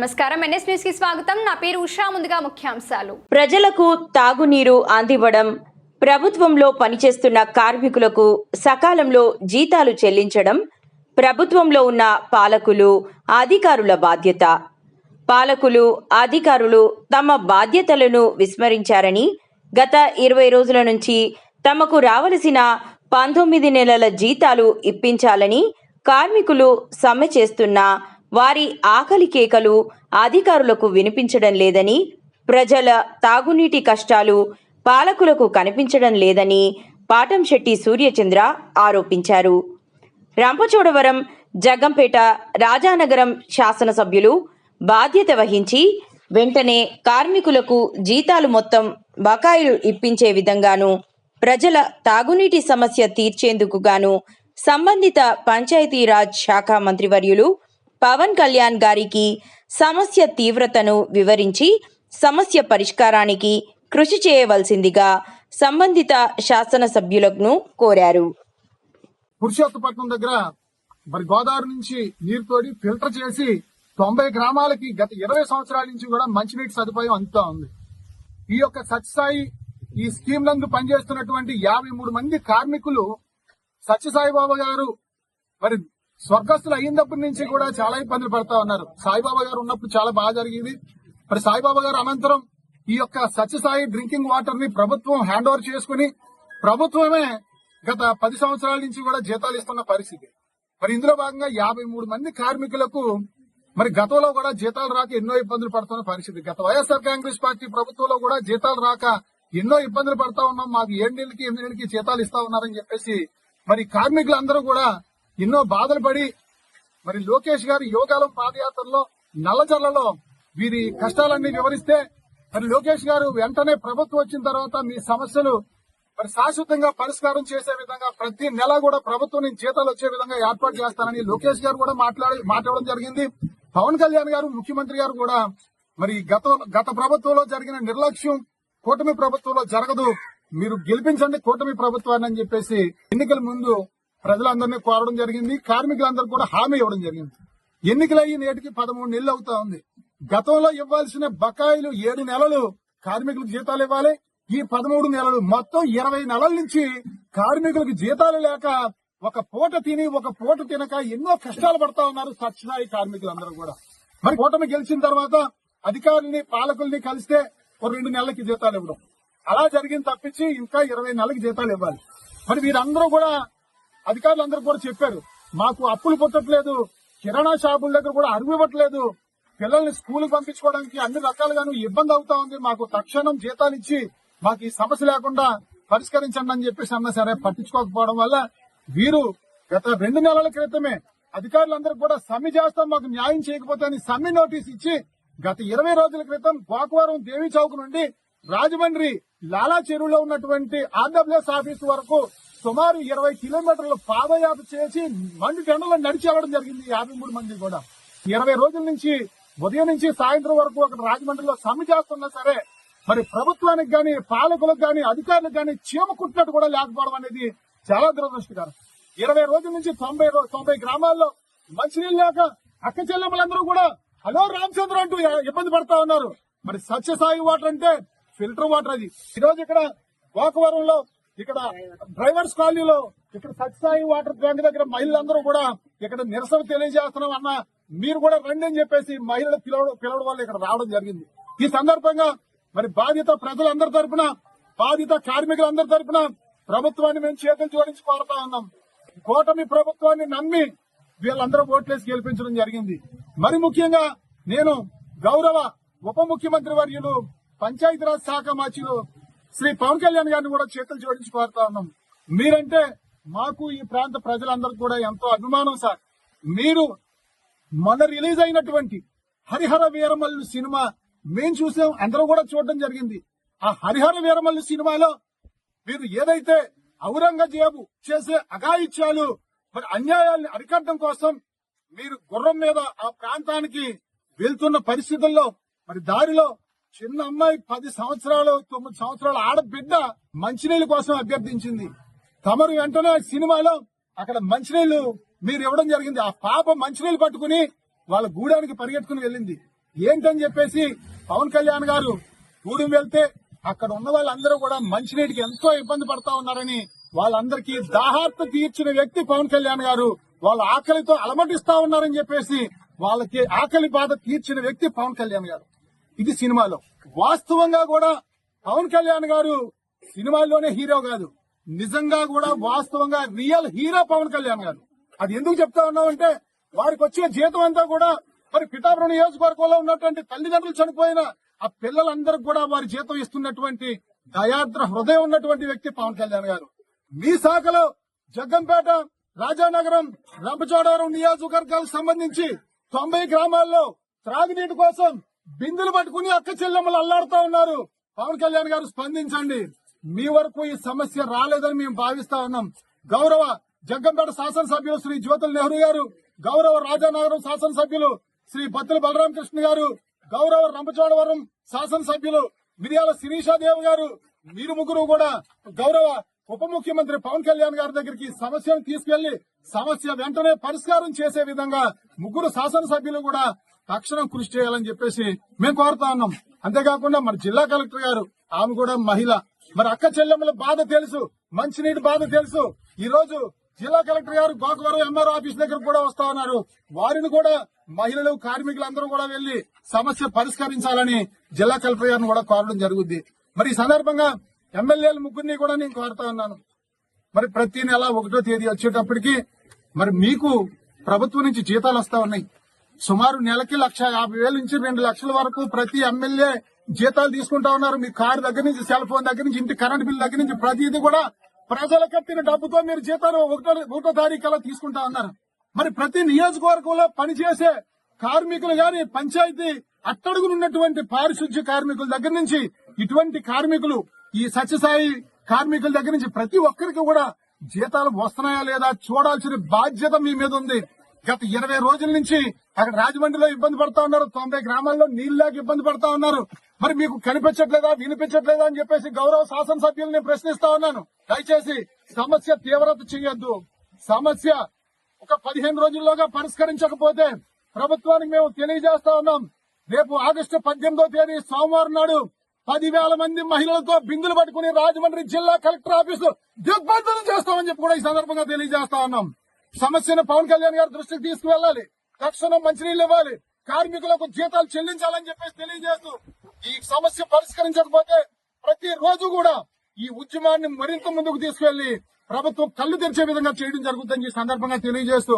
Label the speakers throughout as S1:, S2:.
S1: నమస్కారం, NS news కి స్వాగతం. నా పేరు ఉషా. ముందుగా ముఖ్యాంశాలు.
S2: ప్రజలకు తాగునీరు అందివ్వడం, ప్రభుత్వంలో పనిచేస్తున్న కార్మికులకు సకాలంలో జీతాలు చెల్లించడం ప్రభుత్వంలో ఉన్న పాలకులు, అధికారుల బాధ్యత. పాలకులు, అధికారులు తమ బాధ్యతలను విస్మరించారని, గత 20 రోజుల నుంచి తమకు రావలసిన 19 నెలల జీతాలు ఇప్పించాలని కార్మికులు సమ్మె చేస్తున్నా వారి ఆకలి కేకలు అధికారులకు వినిపించడం లేదని, ప్రజల తాగునీటి కష్టాలు పాలకులకు కనిపించడం లేదని పాటంశెట్టి సూర్యచంద్ర ఆరోపించారు. రంపచోడవరం, జగ్గంపేట, రాజానగరం శాసనసభ్యులు బాధ్యత వహించి వెంటనే కార్మికులకు జీతాలు మొత్తం బకాయిలు ఇప్పించే విధంగాను, ప్రజల తాగునీటి సమస్య తీర్చేందుకు గాను సంబంధిత పంచాయతీరాజ్ శాఖ మంత్రివర్యులు పవన్ కళ్యాణ్ గారికి సమస్య తీవ్రతను వివరించి సమస్య పరిష్కారానికి కృషి చేయవలసిందిగా సంబంధిత శాసనసభ్యులను కోరారు.
S3: పురుషోత్తపట్నం దగ్గర మరి గోదావరి నుంచి నీరు తోడి ఫిల్టర్ చేసి 90 గ్రామాలకి గత 20 సంవత్సరాల నుంచి కూడా మంచినీటి సదుపాయం అందుతా ఉంది. ఈ యొక్క సత్యసాయి ఈ స్కీమ్ నందు పనిచేస్తున్నటువంటి 53 మంది కార్మికులు సత్యసాయిబాబా గారు మరి స్వర్గస్థులు అయినప్పటి నుంచి కూడా చాలా ఇబ్బందులు పడతా ఉన్నారు. సాయిబాబా గారు ఉన్నప్పుడు చాలా బాగా జరిగింది. మరి సాయిబాబా గారు అనంతరం ఈ యొక్క సత్యసాయి డ్రింకింగ్ వాటర్ ని ప్రభుత్వం హ్యాండ్ ఓవర్ చేసుకుని ప్రభుత్వమే గత 10 సంవత్సరాల నుంచి కూడా జీతాలు ఇస్తున్న పరిస్థితి. మరి ఇందులో భాగంగా 53 మంది కార్మికులకు మరి గతంలో కూడా జీతాలు రాక ఎన్నో ఇబ్బందులు పడుతున్న పరిస్థితి. గత వైఎస్ఆర్ కాంగ్రెస్ పార్టీ ప్రభుత్వంలో కూడా జీతాలు రాక ఎన్నో ఇబ్బందులు పడతా ఉన్నాం, మాకు 7 నెలలకి 8 నెలలకి జీతాలు ఇస్తా ఉన్నారని చెప్పేసి మరి కార్మికులందరూ కూడా ఎన్నో బాధలు పడి మరి లోకేష్ గారి యోగాలం పాదయాత్రలో నల్లజర్లలో వీరి కష్టాలన్నీ వివరిస్తే మరి లోకేష్ గారు వెంటనే ప్రభుత్వం వచ్చిన తర్వాత మీ సమస్యలు మరి శాశ్వతంగా పరిష్కారం చేసే విధంగా ప్రతి నెల కూడా ప్రభుత్వం నుంచి జీతాలు వచ్చే విధంగా ఏర్పాటు చేస్తానని లోకేష్ గారు కూడా మాట్లాడడం జరిగింది. పవన్ కళ్యాణ్ గారు ముఖ్యమంత్రి గారు కూడా మరి గత ప్రభుత్వంలో జరిగిన నిర్లక్ష్యం కూటమి ప్రభుత్వంలో జరగదు, మీరు గెలిపించండి కూటమి ప్రభుత్వాన్ని అని చెప్పేసి ఎన్నికల ముందు ప్రజలందరినీ కోరడం జరిగింది. కార్మికులందరూ కూడా హామీ ఇవ్వడం జరిగింది. ఎన్నికలయ్యి నేటికి 13 నెలలు అవుతా ఉంది. గతంలో ఇవ్వాల్సిన బకాయిలు 7 నెలలు కార్మికులకు జీతాలు ఇవ్వాలి. ఈ 13 నెలలు మొత్తం 20 నెలల నుంచి కార్మికులకు జీతాలు లేక ఒక పూట తిని ఒక పూట తినక ఎన్నో కష్టాలు పడతా ఉన్నారు సత్యసాయి కార్మికులందరూ కూడా. మరి కూటమి గెలిచిన తర్వాత అధికారుల్ని పాలకుల్ని కలిస్తే ఒక 2 నెలలకి జీతాలు ఇవ్వడం అలా జరిగింది తప్పించి ఇంకా 20 నెలలకి జీతాలు ఇవ్వాలి. మరి వీరందరూ కూడా అధికారులందరూ కూడా చెప్పారు, మాకు అప్పులు పుట్టట్లేదు, కిరాణా షాపుల దగ్గర కూడా అరువు ఇవ్వట్లేదు, పిల్లల్ని స్కూల్ పంపించుకోవడానికి అన్ని రకాలుగాను ఇబ్బంది అవుతా ఉంది, మాకు తక్షణం జీతాలు ఇచ్చి మాకు ఈ సమస్య లేకుండా పరిష్కరించండి అని చెప్పేసి అన్నా సరే పట్టించుకోకపోవడం వల్ల వీరు గత 2 నెలల క్రితమే అధికారులందరూ కూడా సమ్మె చేస్తాం, మాకు న్యాయం చేయకపోతే అని సమ్మె నోటీస్ ఇచ్చి గత 20 రోజుల క్రితం గోకవరం దేవి చౌక్ నుండి రాజమండ్రి లాలా చెరువులో ఉన్నటువంటి ఆర్డబ్ల్యూఎస్ ఆఫీస్ వరకు సుమారు 20 కిలోమీటర్లు పాదయాత్ర చేసి మండు టెండలో నడిచి వెళ్ళడం జరిగింది. 53 మంది కూడా 20 రోజుల నుంచి ఉదయం నుంచి సాయంత్రం వరకు అక్కడ రాజమండ్రిలో సమ్మె చేస్తున్నా సరే మరి ప్రభుత్వానికి గాని పాలకులకు గాని అధికారులకు గాని చీమ కుట్టినట్టు కూడా లేకపోవడం అనేది చాలా దురదృష్టకరం. 20 రోజుల నుంచి 90 గ్రామాల్లో మంచినీళ్ళు లేక అక్క చెల్లెమ్మలందరూ కూడా హలో రామచంద్ర అంటూ ఇబ్బంది పడతా ఉన్నారు. మరి సత్యసాయి వాటర్ అంటే ఫిల్టర్ వాటర్. అది ఈరోజు ఇక్కడ గోకవరంలో ఇక్కడ డ్రైవర్స్ కాలనీలో ఇక్కడ సత్యసాయి వాటర్ ట్యాంక్ దగ్గర మహిళలందరూ కూడా ఇక్కడ నిరసన తెలియజేస్తున్నాం అన్న, మీరు కూడా రండి అని చెప్పేసి మహిళలు పిలవడం వల్ల ఇక్కడ రావడం జరిగింది. ఈ సందర్భంగా మరి బాధిత ప్రజలందరి తరపున బాధిత కార్మికులందరి తరపున ప్రభుత్వాన్ని మేము చేతులు జోడించి కోరుతా ఉన్నాం. కూటమి ప్రభుత్వాన్ని నమ్మి వీళ్ళందరూ ఓట్లేసి గెలిపించడం జరిగింది. మరి ముఖ్యంగా నేను గౌరవ ఉప ముఖ్యమంత్రి వర్యులు పంచాయతీరాజ్ శాఖ మంత్రులు శ్రీ పవన్ కళ్యాణ్ గారిని కూడా చేతులు జోడించి కోరుతా ఉన్నాం. మీరంటే మాకు ఈ ప్రాంత ప్రజలందరూ కూడా ఎంతో అభిమానం సార్. మీరు మొన్న రిలీజ్ అయినటువంటి హరిహర వీరమల్లు సినిమా మేము చూసాం, అందరూ కూడా చూడడం జరిగింది. ఆ హరిహర వీరమల్లు సినిమాలో మీరు ఏదైతే ఔరంగజేబు చేసే అఘాయిత్యాలు మరి అన్యాయాల్ని అరికట్టడం కోసం మీరు గుర్రం మీద ఆ ప్రాంతానికి వెళ్తున్న పరిస్థితుల్లో మరి దారిలో చిన్న అమ్మాయి 10 సంవత్సరాలు 9 సంవత్సరాల ఆడబిడ్డ మంచినీళ్ళ కోసం అభ్యర్థించింది. తమరు వెంటనే సినిమాలో అక్కడ మంచినీళ్లు మీరు ఇవ్వడం జరిగింది. ఆ పాప మంచినీళ్లు పట్టుకుని వాళ్ళ గూడానికి పరిగెట్టుకుని వెళ్ళింది. ఏంటని చెప్పేసి పవన్ కళ్యాణ్ గారు గూడెం వెళ్తే అక్కడ ఉన్న వాళ్ళందరూ కూడా మంచినీటికి ఎంతో ఇబ్బంది పడతా ఉన్నారని వాళ్ళందరికీ దాహార్త తీర్చిన వ్యక్తి పవన్ కళ్యాణ్ గారు. వాళ్ళ ఆకలితో అలమటిస్తా ఉన్నారని చెప్పేసి వాళ్ళకి ఆకలి బాధ తీర్చిన వ్యక్తి పవన్ కళ్యాణ్ గారు. ఇది సినిమాలో. వాస్తవంగా కూడా పవన్ కళ్యాణ్ గారు సినిమాల్లోనే హీరో కాదు, నిజంగా కూడా వాస్తవంగా రియల్ హీరో పవన్ కళ్యాణ్ గారు. అది ఎందుకు చెప్తా ఉన్నామంటే వారికి వచ్చే జీతం అంతా కూడా మరి పిఠాపురం నియోజకవర్గంలో ఉన్నటువంటి తల్లిదండ్రులు చనిపోయిన ఆ పిల్లలందరికీ కూడా వారి జీతం ఇస్తున్నటువంటి దయాద్ర హృదయం ఉన్నటువంటి వ్యక్తి పవన్ కళ్యాణ్ గారు. మీ శాఖలో జగ్గంపేట, రాజానగరం, రంపచోడవరం నియోజకవర్గాలకు సంబంధించి 90 గ్రామాల్లో త్రాగునీటి కోసం బిందులు పట్టుకుని అక్క చెల్లెమ్మలు అల్లాడుతా ఉన్నారు. పవన్ కళ్యాణ్ గారు స్పందించండి. మీ వరకు ఈ సమస్య రాలేదని మేము భావిస్తా ఉన్నాం. గౌరవ జగ్గంపేట శాసనసభ్యులు శ్రీ జ్యోతుల నెహ్రూ గారు, గౌరవ రాజానగరం శాసనసభ్యులు శ్రీ బత్తుల బలరామకృష్ణ గారు, గౌరవ రంపచోడవరం శాసనసభ్యులు మిర్యాల శిరీషాదేవి గారు, మీరు ముగ్గురు కూడా గౌరవ ఉప ముఖ్యమంత్రి పవన్ కళ్యాణ్ గారి దగ్గరికి సమస్యను తీసుకెళ్లి సమస్య వెంటనే పరిష్కారం చేసే విధంగా ముగ్గురు శాసనసభ్యులు కూడా తక్షణం కృషి చేయాలని చెప్పేసి మేము కోరుతా ఉన్నాం. అంతేకాకుండా మన జిల్లా కలెక్టర్ గారు, ఆమె కూడా మహిళ, మరి అక్క చెల్లెమ్మల బాధ తెలుసు, మంచినీటి బాధ తెలుసు. ఈ రోజు జిల్లా కలెక్టర్ గారు గోకవరం ఎంఆర్ఓ ఆఫీస్ దగ్గర కూడా వస్తా ఉన్నారు. వారిని కూడా మహిళలు, కార్మికులందరూ కూడా వెళ్లి సమస్య పరిష్కరించాలని జిల్లా కలెక్టర్ గారిని కూడా కోరడం జరుగుద్ది. మరి ఈ సందర్భంగా ఎమ్మెల్యేల ముగ్గురిని కూడా నేను కోరుతా ఉన్నాను. మరి ప్రతి నెల 1వ తేదీ వచ్చేటప్పటికి మరి మీకు ప్రభుత్వం నుంచి జీతాలు వస్తా ఉన్నాయి. సుమారు నెలకి 1,50,000 నుంచి 2 లక్షల వరకు ప్రతి ఎమ్మెల్యే జీతాలు తీసుకుంటా ఉన్నారు. మీ కారు దగ్గర నుంచి, సెల్ ఫోన్ దగ్గర నుంచి, ఇంటి కరెంట్ బిల్ దగ్గర నుంచి ప్రతిదీ కూడా ప్రజలు కట్టిన డబ్బుతో మీరు జీతాలు 1వ తారీఖు అలా తీసుకుంటా ఉన్నారు. మరి ప్రతి నియోజకవర్గంలో పనిచేసే కార్మికులు గాని, పంచాయతీ అట్టడుగునున్నటువంటి పారిశుద్ధ్య కార్మికుల దగ్గర నుంచి ఇటువంటి కార్మికులు, ఈ సత్యసాయి కార్మికుల దగ్గర నుంచి ప్రతి ఒక్కరికి కూడా జీతాలు వస్తున్నాయా లేదా చూడాల్సిన బాధ్యత మీ మీద ఉంది. గత 20 రోజుల నుంచి అక్కడ రాజమండ్రిలో ఇబ్బంది పడతా ఉన్నారు. 90 గ్రామాల్లో నీళ్ళకి ఇబ్బంది పడతా ఉన్నారు. మరి మీకు కనిపించట్లేదా, వినిపించట్లేదా అని చెప్పేసి గౌరవ శాసనసభ్యుల్ని ప్రశ్నిస్తా ఉన్నాను. దయచేసి సమస్య తీవ్రత చేయొద్దు. సమస్య ఒక 15 రోజుల్లోగా పరిష్కరించకపోతే ప్రభుత్వానికి మేము తెలియజేస్తా ఉన్నాం. రేపు ఆగస్టు 18వ తేదీ సోమవారం నాడు 10,000 మంది మహిళలతో బిందులు పట్టుకుని రాజమండ్రి జిల్లా కలెక్టర్ ఆఫీసు దిగ్బంధనం చేస్తామని చెప్పి కూడా ఈ సందర్భంగా తెలియజేస్తా ఉన్నాం. సమస్యను పవన్ కళ్యాణ్ గారి దృష్టికి తీసుకువెళ్లాలి. తక్షణం మంచినీళ్లు ఇవ్వాలి, కార్మికులకు జీతాలు చెల్లించాలని చెప్పేసి తెలియజేస్తూ ఈ సమస్య పరిష్కరించకపోతే ప్రతి రోజు కూడా ఈ ఉద్యమాన్ని మరింత ముందుకు తీసుకెళ్లి ప్రభుత్వం కళ్ళు తెరిచే విధంగా చేయడం జరుగుతుందని ఈ సందర్భంగా తెలియజేస్తూ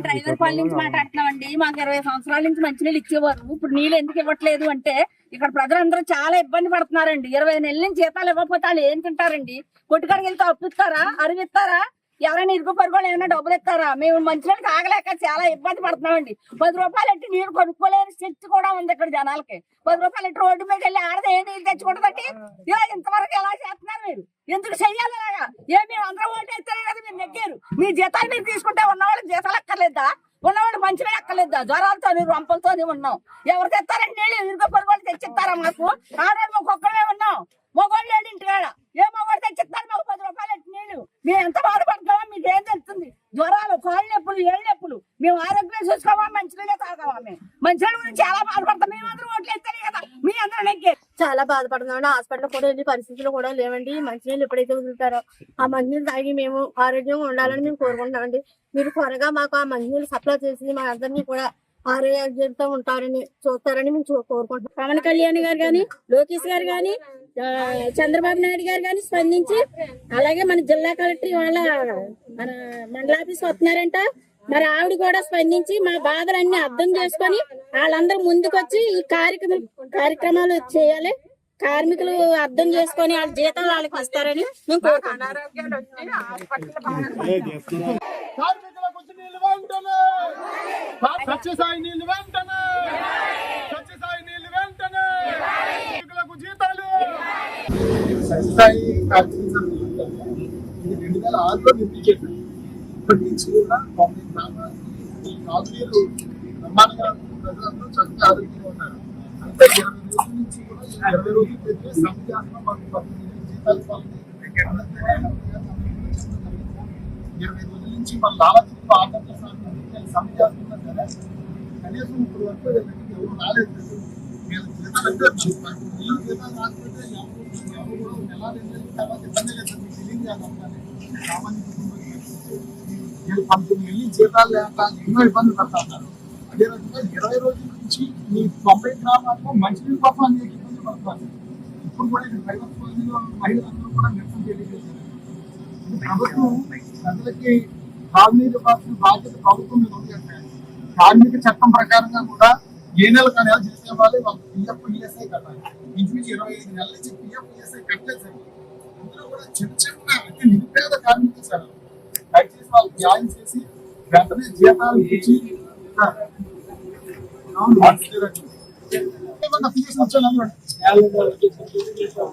S4: డ్రైవర్ పాల నుంచి మాట్లాడుతున్నామండి. మాకు 20 సంవత్సరాల నుంచి మంచినీళ్ళు ఇచ్చేవారు. ఇప్పుడు నీళ్ళు ఎందుకు ఇవ్వట్లేదు అంటే ఇక్కడ ప్రజలందరూ చాలా ఇబ్బంది పడుతున్నారండి. 20 నెలల నుంచి జీతాలు ఇవ్వకపోతే వాళ్ళు ఏం తింటారండి? కొట్టుకాడికి వెళ్తే అప్పు ఇస్తారా, అరువిస్తారా? ఎవరైనా ఇరుగు పరుగులు ఏమైనా డబ్బులు ఇస్తారా? మేము మంచినీళ్ళకి ఆగలేక చాలా ఇబ్బంది పడుతున్నామండి. 10 రూపాయలు ఎట్టి నీరు కొనుక్కోలేని స్థితి కూడా ఉంది ఇక్కడ జనాలకి. 10 రూపాయలు ఎట్టి రోడ్డు మీద వెళ్ళి ఆడది ఏ నీళ్ళు తెచ్చుకుంటుందండి? ఇలా ఇంతవరకు ఎలా చేస్తున్నారు మీరు? ఎందుకు చెయ్యాలి అలాగా? మీరు అందరూ ఓటు వేస్తేనే కదా మీరు నెగ్గారు. మీ జీతాలు మీరు తీసుకుంటే ఉన్నవాళ్ళకి జీతాలు అక్కర్లేదా? ఉన్నవాళ్ళు మంచిగా అక్కర్లేదా? జ్వరాలతో రొంపలతో ఉన్నాం. ఎవరు తెస్తారండి నీళ్ళు? ఇరుగు పరుగులు తెచ్చిస్తారా మాకు? ఆడవాళ్ళు ఒక్కొక్కరే ఉన్నాం. మొగోళ్ళు లేడు ఇంటికాడ. ఏ మొగోడు తెచ్చిస్తారు మాకు 10 రూపాయలు ఎట్టి నీళ్లు? మేము ఎంత బాధపడతామో మీకు ఏం తెలుస్తుంది? జ్వరాలు, కాళ్ళు నొప్పులు, ఏళ్ళు నొప్పులు. మేము ఆరోగ్యం చూసుకోవా, మంచినీళ్ళే తాగావా? మేము మంచినీళ్ళ గురించి చాలా బాధపడతాం. మేమందరూ ఓట్లు వేస్తేనే కదా మీ అందరూ నెగ్గారు.
S5: చాలా బాధపడుతున్నాం. హాస్పిటల్ కూడా వెళ్ళి పరిస్థితులు కూడా లేవండి. మంచినీళ్ళు ఎప్పుడైతే వదులుతారో ఆ మంచినీళ్ళు తాగి మేము ఆరోగ్యంగా ఉండాలని మేము కోరుకుంటున్నామండి. మీరు త్వరగా మాకు ఆ మంచినీళ్ళు సప్లై చేసి మా అందరినీ కూడా ఆరోగ్యంతో ఉంటారని చూస్తారని మేము కోరుకుంటున్నాం. పవన్ కళ్యాణ్ గారు కానీ, లోకేష్ గారు కానీ, చంద్రబాబు నాయుడు గారు కానీ స్పందించి, అలాగే మన జిల్లా కలెక్టర్ వాళ్ళ మన మండలాఫీస్ వస్తున్నారంట. మరి ఆవిడ కూడా స్పందించి మా బాధలన్నీ అర్థం చేసుకొని వాళ్ళందరూ ముందుకొచ్చి ఈ కార్యక్రమాలు చేయాలి. కార్మికులు అర్థం చేసుకొని వాళ్ళ జీతాలు వాళ్ళకి ఇస్తారని మేము కోరుకుంటున్నాం.
S3: సత్యసాయి నీళ్లు వెంటనే, సత్యసాయి నీళ్లు వెంటనే, కార్మికులకు జీతాలు. సత్యసాయి ఇది 2006లో నిర్మించారు. ఇప్పటి నుంచి కూడా 90 గ్రామాలకి తాగునీరు బ్రహ్మాండంగా ప్రజలందరూ చక్కగా ఆరోగ్యంగా ఉన్నారు. అంటే 20 రోజుల నుంచి కూడా 20 రోజులు పెట్టి సంఖ్యాత్మక మాకు 10 జీతాలు 20 రోజుల నుంచి మన లావాదేవీలు ఆర్థిక సంఖ్యాత్మక కదా. కనీసం ఇప్పుడు వరకు వీళ్ళకి ఎవరు రాలేదు. వీళ్ళ జీతాలు అంటే వీళ్ళు జీతాలు రాకపోతే ఎవరు కూడా నెల 2 నెలల తర్వాత ఇబ్బంది లేదు సార్. మీకు తెలియదు కాదు అమ్మాలి సామాన్య కుటుంబం వీళ్ళు 19 నెలలు జీతాలు లేక ఎన్నో ఇబ్బందులు పడతా ఉన్నారు. అదే రకంగా 20 రోజుల నుంచి ఈ 90 గ్రామాల్లో మంచినీళ్ళ కోసం అనేక ఇబ్బందులు పడుతున్నారు. ఇప్పుడు కూడా ఇక్కడ ప్రైవేట్ కాలనీలో మహిళలందరూ కూడా నిరసన తెలియజేశారు. ప్రభుత్వం ప్రజలకి తాగునీరు ఇవ్వాల్సిన బాధ్యత ప్రభుత్వం మీద ఉంది అంటే కార్మిక చట్టం ప్రకారంగా కూడా ఏ నెలకు ఆ నెల చేసే వాళ్ళు వాళ్ళకి పిఎఫ్ ఈఎస్ఐ కట్టాలి. ఇంచుమించు 25 నెలల నుంచి పిఎఫ్ ఈఎస్ఐ కట్టలేదు సార్. అందులో కూడా చిన్న అతి నిరుపేద కార్మికులు సార్. దయచేసి వాళ్ళకి న్యాయం చేసి వెంటనే జీతాలు ఇచ్చి వచ్చాను